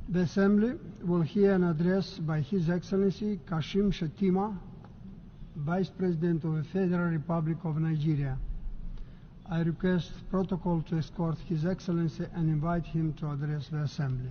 The Assembly will hear an address by His Excellency Kashim Shettima, Vice President of the Federal Republic of Nigeria. I request protocol to escort His Excellency and invite him to address the Assembly.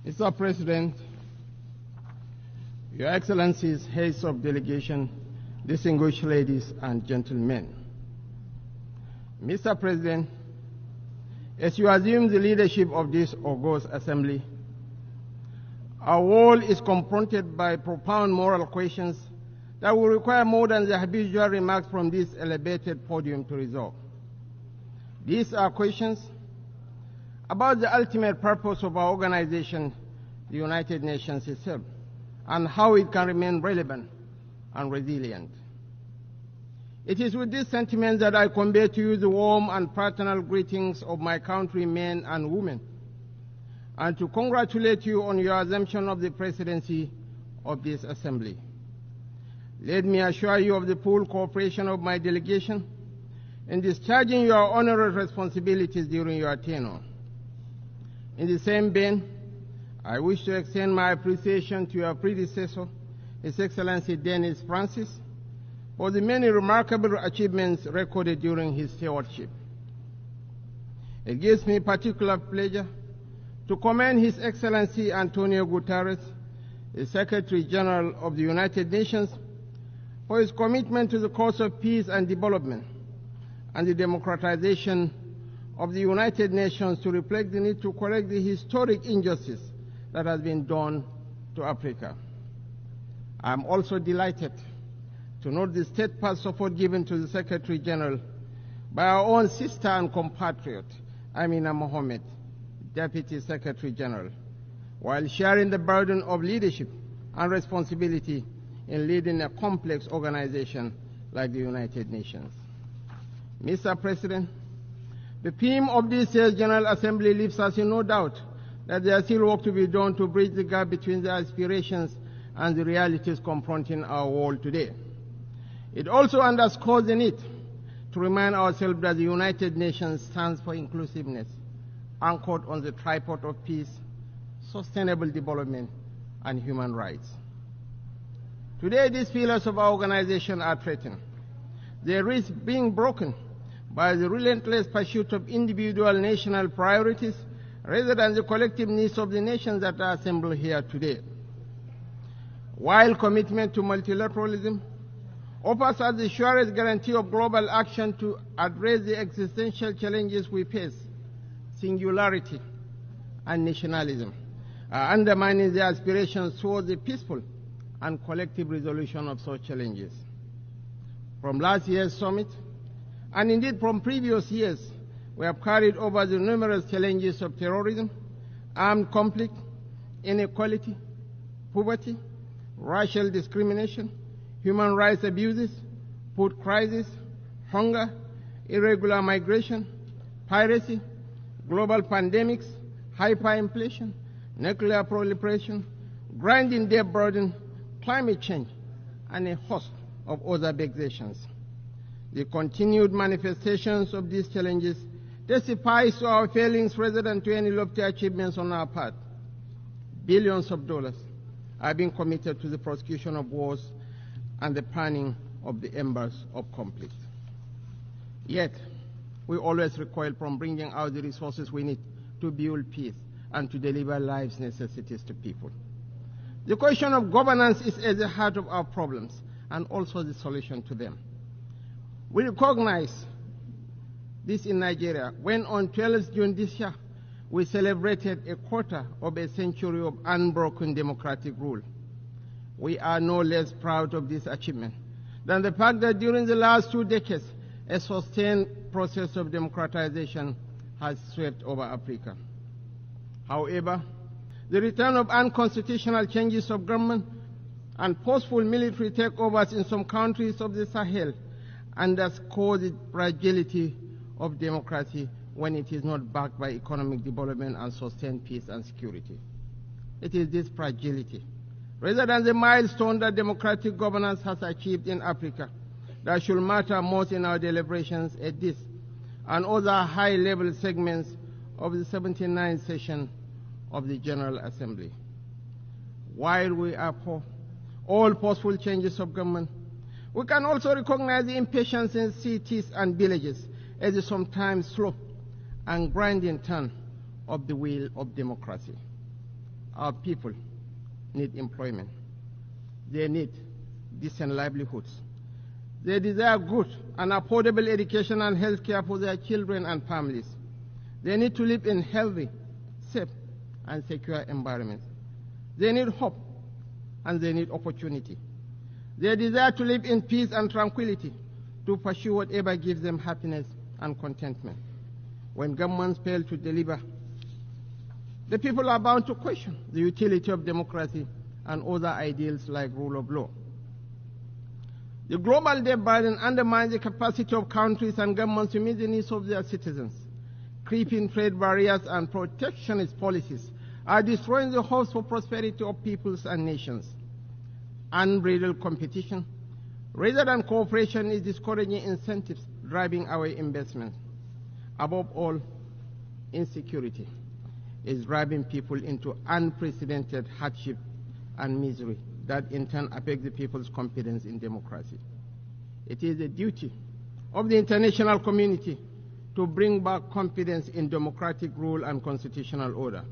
Mr. President, Your Excellencies, heads of delegation, distinguished ladies and gentlemen. Mr. President, as you assume the leadership of this august assembly, our world is confronted by profound moral questions that will require more than the habitual remarks from this elevated podium to resolve. These are questions about the ultimate purpose of our organization, the United Nations itself, and how it can remain relevant and resilient. It is with this sentiment that I convey to you the warm and fraternal greetings of my countrymen and women, and to congratulate you on your assumption of the presidency of this assembly. Let me assure you of the full cooperation of my delegation in discharging your honorable responsibilities during your tenure. In the same vein, I wish to extend my appreciation to your predecessor, His Excellency Dennis Francis, for the many remarkable achievements recorded during his stewardship. It gives me particular pleasure to commend His Excellency Antonio Guterres, the Secretary General of the United Nations, for his commitment to the cause of peace and development and the democratization of the United Nations to reflect the need to correct the historic injustice that has been done to Africa. I am also delighted to note the steadfast support given to the Secretary General by our own sister and compatriot, Amina Mohammed, Deputy Secretary General, while sharing the burden of leadership and responsibility in leading a complex organization like the United Nations. Mr. President, the theme of this year's General Assembly leaves us in no doubt that there is still work to be done to bridge the gap between the aspirations and the realities confronting our world today. It also underscores the need to remind ourselves that the United Nations stands for inclusiveness, anchored on the tripod of peace, sustainable development, and human rights. Today, these pillars of our organization are threatened. They risk being broken by the relentless pursuit of individual national priorities rather than the collective needs of the nations that are assembled here today. While commitment to multilateralism offers us the surest guarantee of global action to address the existential challenges we face, singularity and nationalism are undermining the aspirations towards a peaceful and collective resolution of such challenges. From last year's summit, and indeed from previous years, we have carried over the numerous challenges of terrorism, armed conflict, inequality, poverty, racial discrimination, human rights abuses, food crisis, hunger, irregular migration, piracy, global pandemics, hyperinflation, nuclear proliferation, grinding debt burden, climate change, and a host of other vexations. The continued manifestations of these challenges testifies to our failings rather than to any lofty achievements on our part. Billions of dollars are being committed to the prosecution of wars and the panning of the embers of conflict. Yet, we always recoil from bringing out the resources we need to build peace and to deliver life's necessities to people. The question of governance is at the heart of our problems and also the solution to them. We recognize this in Nigeria when on 12th June this year, we celebrated a quarter of a century of unbroken democratic rule. We are no less proud of this achievement than the fact that during the last 2 decades, a sustained process of democratization has swept over Africa. However, the return of unconstitutional changes of government and forceful military takeovers in some countries of the Sahel underscores the fragility of democracy when it is not backed by economic development and sustained peace and security. It is this fragility, rather than the milestone that democratic governance has achieved in Africa, that should matter most in our deliberations at this and other high-level segments of the 79th session of the General Assembly. While we are for all possible changes of government, we can also recognize the impatience in cities and villages as a sometimes slow and grinding turn of the wheel of democracy. Our people need employment. They need decent livelihoods. They desire good and affordable education and health care for their children and families. They need to live in healthy, safe, and secure environments. They need hope, and they need opportunity. They desire to live in peace and tranquility, to pursue whatever gives them happiness and contentment. When governments fail to deliver, the people are bound to question the utility of democracy and other ideals like rule of law. The global debt burden undermines the capacity of countries and governments to meet the needs of their citizens. Creeping trade barriers and protectionist policies are destroying the hopes for prosperity of peoples and nations. Unbridled competition, rather than cooperation, is discouraging incentives driving away investment. Above all, insecurity is driving people into unprecedented hardship and misery that in turn affect the people's confidence in democracy. It is the duty of the international community to bring back confidence in democratic rule and constitutional order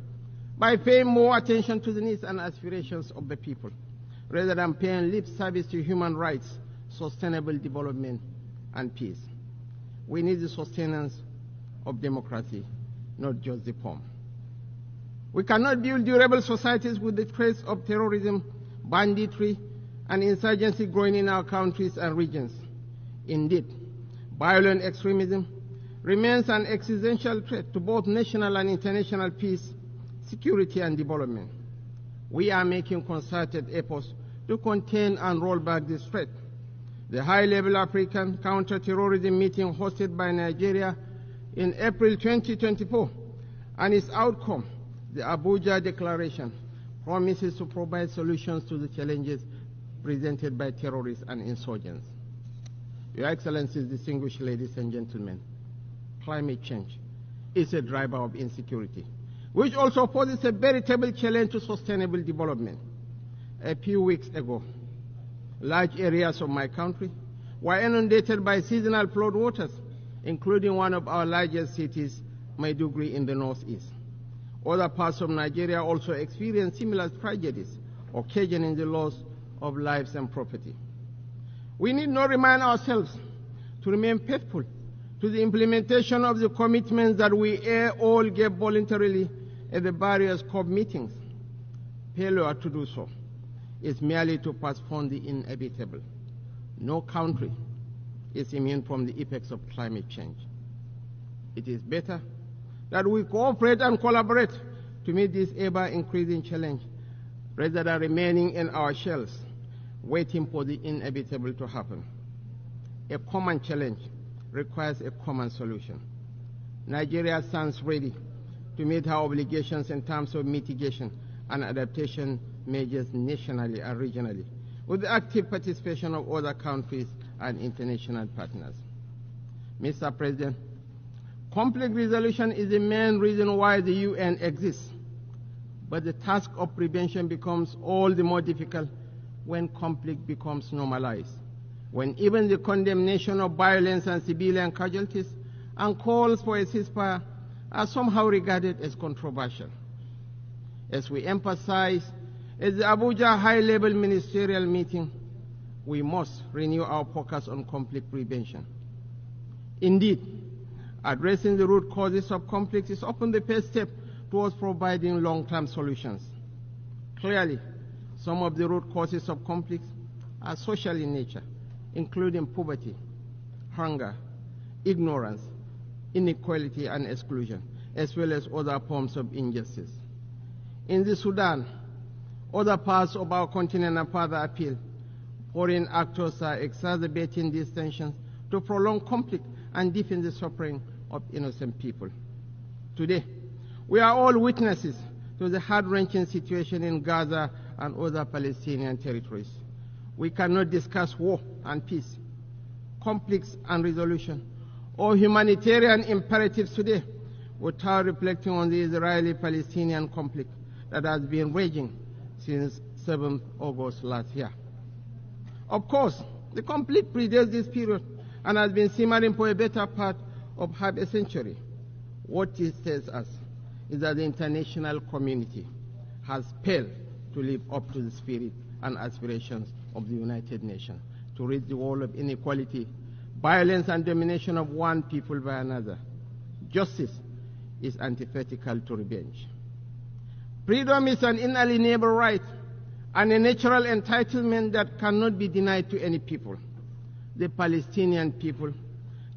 by paying more attention to the needs and aspirations of the people, rather than paying lip service to human rights, sustainable development, and peace. We need the sustenance of democracy, not just the form. We cannot build durable societies with the threats of terrorism, banditry, and insurgency growing in our countries and regions. Indeed, violent extremism remains an existential threat to both national and international peace, security, and development. We are making concerted efforts to contain and roll back this threat. The high-level African counter-terrorism meeting hosted by Nigeria in April 2024 and its outcome, the Abuja Declaration, promises to provide solutions to the challenges presented by terrorists and insurgents. Your Excellencies, distinguished ladies and gentlemen, climate change is a driver of insecurity, which also poses a veritable challenge to sustainable development. A few weeks ago, large areas of my country were inundated by seasonal flood waters, including one of our largest cities, Maiduguri, in the northeast. Other parts of Nigeria also experienced similar tragedies, occasioning the loss of lives and property. We need not remind ourselves to remain faithful to the implementation of the commitments that we all gave voluntarily at the various COP meetings. Failure to do so is merely to postpone the inevitable. No country is immune from the effects of climate change. It is better that we cooperate and collaborate to meet this ever-increasing challenge, rather than remaining in our shells, waiting for the inevitable to happen. A common challenge requires a common solution. Nigeria stands ready to meet our obligations in terms of mitigation and adaptation measures nationally and regionally, with the active participation of other countries and international partners. Mr. President, conflict resolution is the main reason why the UN exists, but the task of prevention becomes all the more difficult when conflict becomes normalized, when even the condemnation of violence and civilian casualties and calls for a ceasefire are somehow regarded as controversial. As we emphasize at the Abuja high-level ministerial meeting, we must renew our focus on conflict prevention. Indeed, addressing the root causes of conflict is often the first step towards providing long-term solutions. Clearly, some of the root causes of conflicts are social in nature, including poverty, hunger, ignorance, inequality, and exclusion, as well as other forms of injustice. In the Sudan, other parts of our continent, and further afield, foreign actors are exacerbating these tensions to prolong conflict and deepen the suffering of innocent people. Today, we are all witnesses to the heart-wrenching situation in Gaza and other Palestinian territories. We cannot discuss war and peace, conflicts and resolution, or humanitarian imperatives today without reflecting on the Israeli-Palestinian conflict that has been raging since 7th August last year. Of course, the conflict predates this period and has been simmering for a better part of half a century. What it tells us is that the international community has failed to live up to the spirit and aspirations of the United Nations to rid the world of inequality, violence, and domination of one people by another. Justice is antithetical to revenge. Freedom is an inalienable right and a natural entitlement that cannot be denied to any people. The Palestinian people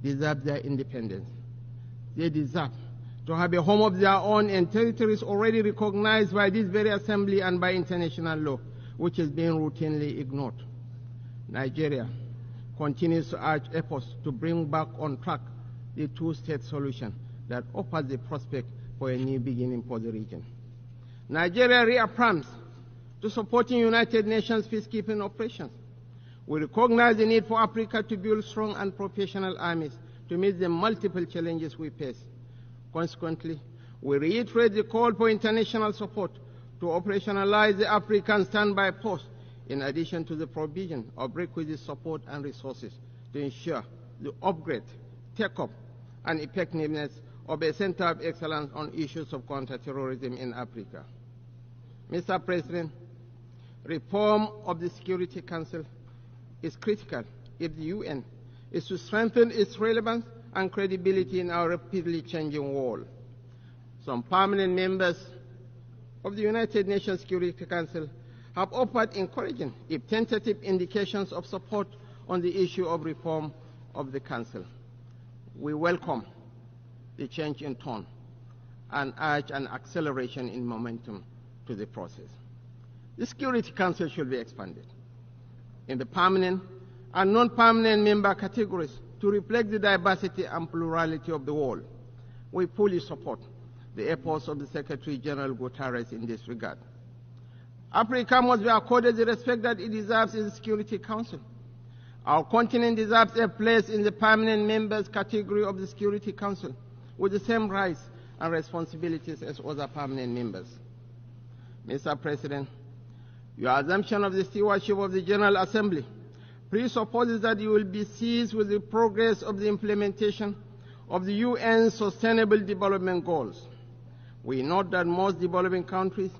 deserve their independence. They deserve to have a home of their own in territories already recognized by this very assembly and by international law, which is being routinely ignored. Nigeria continues to urge efforts to bring back on track the two-state solution that offers the prospect for a new beginning for the region. Nigeria reaffirms to supporting United Nations peacekeeping operations. We recognize the need for Africa to build strong and professional armies to meet the multiple challenges we face. Consequently, we reiterate the call for international support to operationalize the African standby force, in addition to the provision of requisite support and resources to ensure the upgrade, take-up, and effectiveness of a center of excellence on issues of counterterrorism in Africa. Mr. President, reform of the Security Council is critical if the UN is to strengthen its relevance and credibility in our rapidly changing world. Some permanent members of the United Nations Security Council have offered encouraging, if tentative, indications of support on the issue of reform of the Council. We welcome the change in tone and urge an acceleration in momentum to the process. The Security Council should be expanded in the permanent and non-permanent member categories to reflect the diversity and plurality of the world. We fully support the efforts of the Secretary General Guterres in this regard. Africa must be accorded the respect that it deserves in the Security Council. Our continent deserves a place in the permanent members category of the Security Council with the same rights and responsibilities as other permanent members. Mr. President, your assumption of the stewardship of the General Assembly presupposes that you will be seized with the progress of the implementation of the UN's Sustainable Development Goals. We note that most developing countries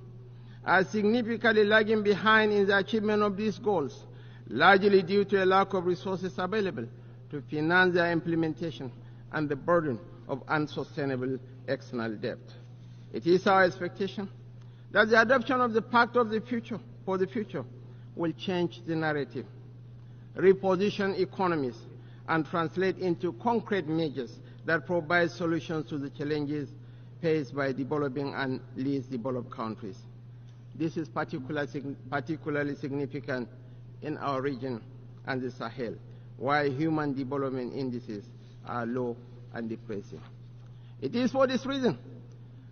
are significantly lagging behind in the achievement of these goals, largely due to a lack of resources available to finance their implementation and the burden of unsustainable external debt. It is our expectation that the adoption of the Pact of the Future for the future will change the narrative, reposition economies, and translate into concrete measures that provide solutions to the challenges faced by developing and least developed countries. This is particularly significant in our region and the Sahel, where human development indices are low and depressing. It is for this reason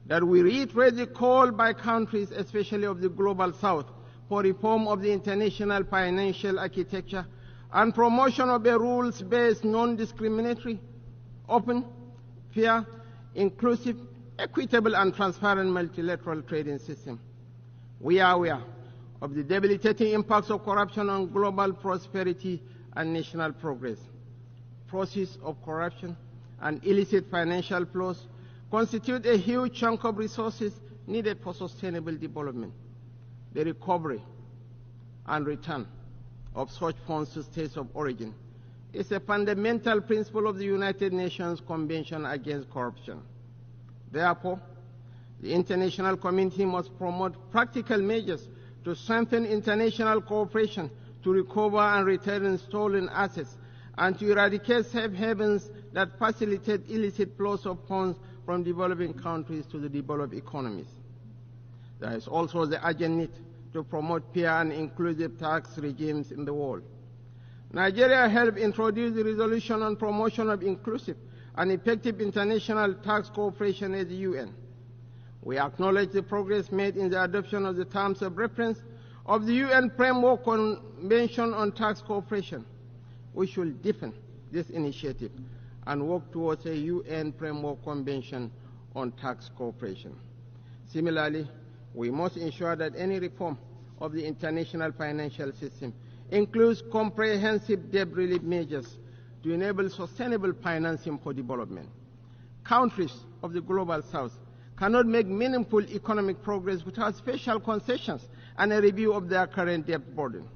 that we reiterate the call by countries, especially of the Global South, for reform of the international financial architecture and promotion of a rules-based, non-discriminatory, open, fair, inclusive, equitable, and transparent multilateral trading system. We are aware of the debilitating impacts of corruption on global prosperity and national progress. Process of corruption and illicit financial flows constitute a huge chunk of resources needed for sustainable development. The recovery and return of such funds to states of origin is a fundamental principle of the United Nations Convention Against Corruption. Therefore, the international community must promote practical measures to strengthen international cooperation to recover and return stolen assets and to eradicate safe havens that facilitate illicit flows of funds from developing countries to the developed economies. There is also the urgent need to promote fair and inclusive tax regimes in the world. Nigeria helped introduce the resolution on promotion of inclusive and effective international tax cooperation at the UN. We acknowledge the progress made in the adoption of the terms of reference of the UN Framework Convention on Tax Cooperation. We should deepen this initiative and work towards a UN Framework Convention on Tax Cooperation. Similarly, we must ensure that any reform of the international financial system includes comprehensive debt relief measures to enable sustainable financing for development. Countries of the Global South cannot make meaningful economic progress without special concessions and a review of their current debt burden.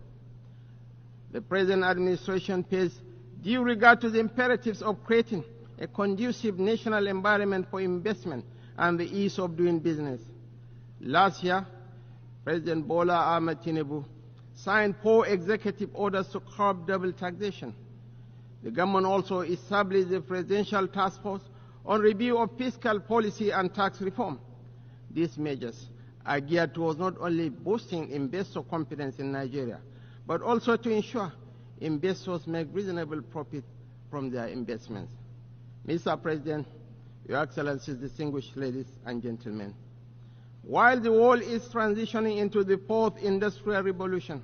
The present administration pays due regard to the imperatives of creating a conducive national environment for investment and the ease of doing business. Last year, President Bola Ahmed Tinubu signed 4 executive orders to curb double taxation. The government also established the Presidential Task Force on review of fiscal policy and tax reform. These measures are geared towards not only boosting investor confidence in Nigeria, but also to ensure investors make reasonable profit from their investments. Mr. President, Your Excellencies, distinguished ladies and gentlemen, while the world is transitioning into the 4th industrial revolution,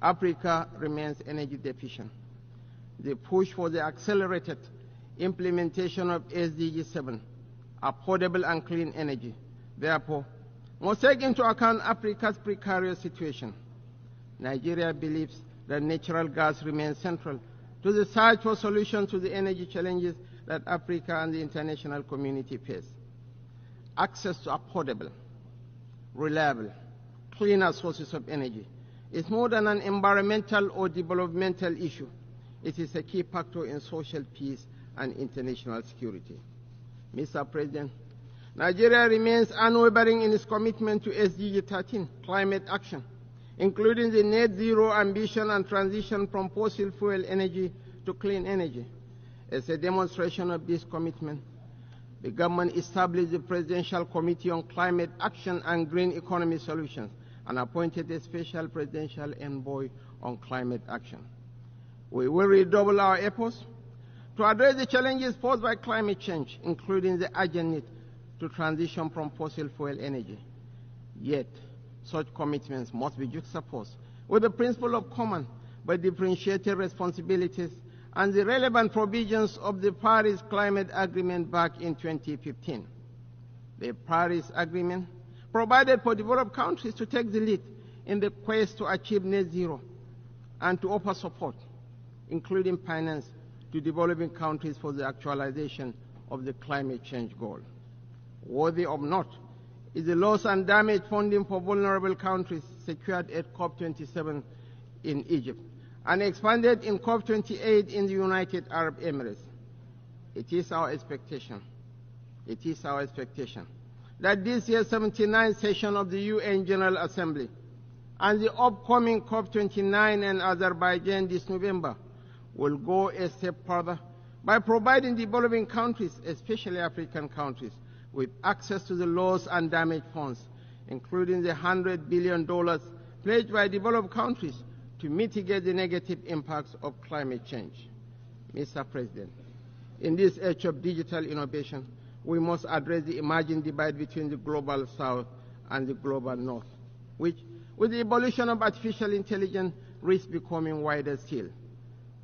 Africa remains energy deficient. The push for the accelerated implementation of SDG 7, affordable and clean energy, therefore, must take into account Africa's precarious situation. Nigeria believes that natural gas remains central to the search for solutions to the energy challenges that Africa and the international community face. Access to affordable, reliable, cleaner sources of energy is more than an environmental or developmental issue. It is a key factor in social peace and international security. Mr. President, Nigeria remains unwavering in its commitment to SDG 13, climate action, including the net zero ambition and transition from fossil fuel energy to clean energy. As a demonstration of this commitment, the government established the Presidential Committee on Climate Action and Green Economy Solutions and appointed a special presidential envoy on climate action. We will redouble our efforts to address the challenges posed by climate change, including the urgent need to transition from fossil fuel energy. Yet, such commitments must be juxtaposed with the principle of common but differentiated responsibilities and the relevant provisions of the Paris Climate Agreement back in 2015. The Paris Agreement provided for developed countries to take the lead in the quest to achieve net zero and to offer support, including finance, to developing countries for the actualization of the climate change goal. Worthy of note is the loss and damage funding for vulnerable countries secured at COP27 in Egypt and expanded in COP28 in the United Arab Emirates. It is our expectation that this year's 79th session of the UN General Assembly and the upcoming COP29 in Azerbaijan this November will go a step further by providing developing countries, especially African countries, with access to the loss and damage funds, including the $100 billion pledged by developed countries to mitigate the negative impacts of climate change. Mr. President, in this age of digital innovation, we must address the emerging divide between the global south and the global north, which, with the evolution of artificial intelligence, risks becoming wider still.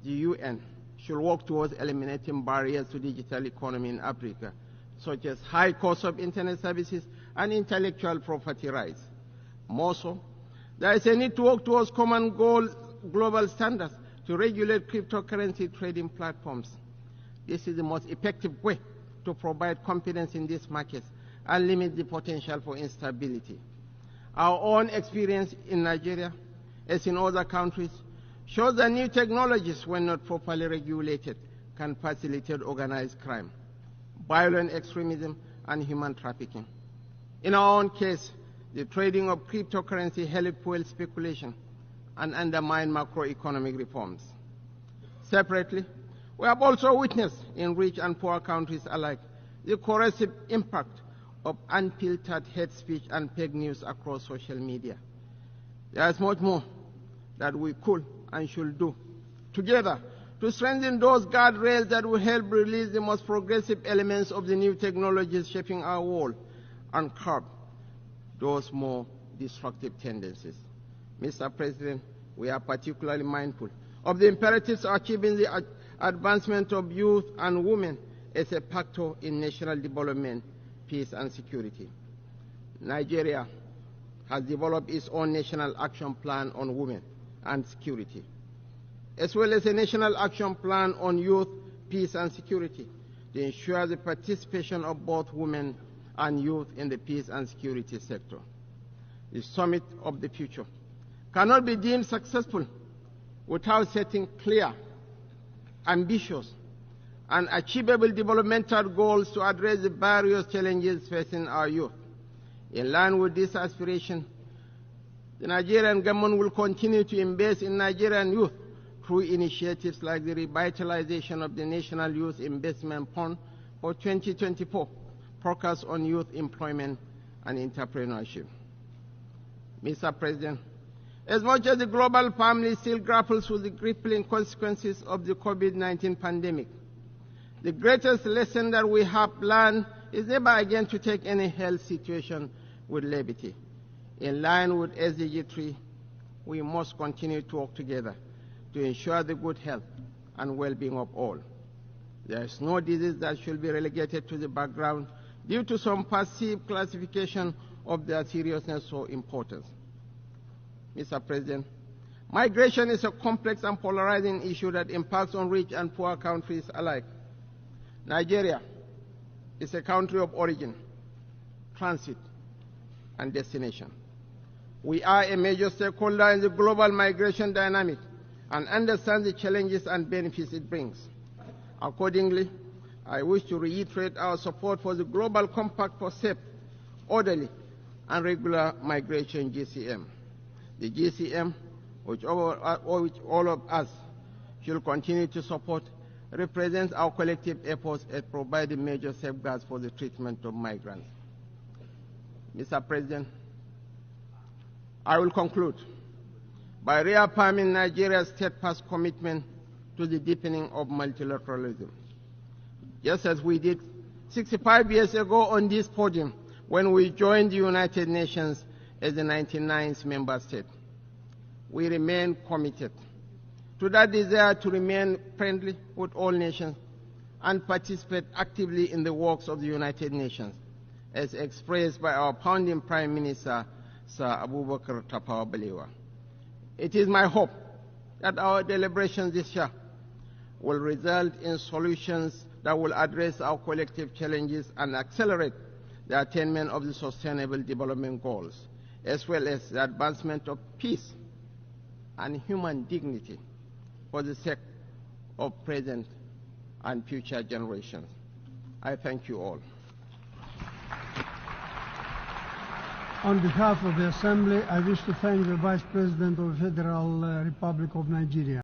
The UN should work towards eliminating barriers to digital economy in Africa, such as high cost of internet services and intellectual property rights. More so, there is a need to work towards common global standards to regulate cryptocurrency trading platforms. This is the most effective way to provide confidence in these markets and limit the potential for instability. Our own experience in Nigeria, as in other countries, shows that new technologies, when not properly regulated, can facilitate organized crime, violent extremism, and human trafficking. In our own case, the trading of cryptocurrency helped fuel speculation and undermine macroeconomic reforms. Separately, we have also witnessed in rich and poor countries alike the corrosive impact of unfiltered hate speech and fake news across social media. There is much more that we could and should do together to strengthen those guardrails that will help release the most progressive elements of the new technologies shaping our world and curb those more destructive tendencies. Mr. President, we are particularly mindful of the imperatives of achieving the advancement of youth and women as a factor in national development, peace, and security. Nigeria has developed its own national action plan on women and security, as well as a national action plan on youth, peace, and security to ensure the participation of both women and youth in the peace and security sector. The Summit of the Future cannot be deemed successful without setting clear, ambitious, and achievable developmental goals to address the various challenges facing our youth. In line with this aspiration, the Nigerian government will continue to invest in Nigerian youth through initiatives like the revitalization of the National Youth Investment Fund for 2024, focused on youth employment and entrepreneurship. Mr. President, as much as the global family still grapples with the crippling consequences of the COVID-19 pandemic, the greatest lesson that we have learned is never again to take any health situation with levity. In line with SDG 3, we must continue to work together to ensure the good health and well-being of all. There is no disease that should be relegated to the background due to some perceived classification of their seriousness or importance. Mr. President, migration is a complex and polarizing issue that impacts on rich and poor countries alike. Nigeria is a country of origin, transit, and destination. We are a major stakeholder in the global migration dynamic and understand the challenges and benefits it brings. Accordingly, I wish to reiterate our support for the Global Compact for Safe, Orderly, and Regular Migration, GCM. The GCM, which all of us should continue to support, represents our collective efforts at providing major safeguards for the treatment of migrants. Mr. President, I will conclude by reaffirming Nigeria's steadfast commitment to the deepening of multilateralism. Just as we did 65 years ago on this podium when we joined the United Nations as the 99th member state, we remain committed to that desire to remain friendly with all nations and participate actively in the works of the United Nations, as expressed by our founding Prime Minister, Sir Abubakar Tafawa Balewa. It is my hope that our deliberations this year will result in solutions that will address our collective challenges and accelerate the attainment of the Sustainable Development Goals, as well as the advancement of peace and human dignity for the sake of present and future generations. I thank you all. On behalf of the Assembly, I wish to thank the Vice President of the Federal Republic of Nigeria.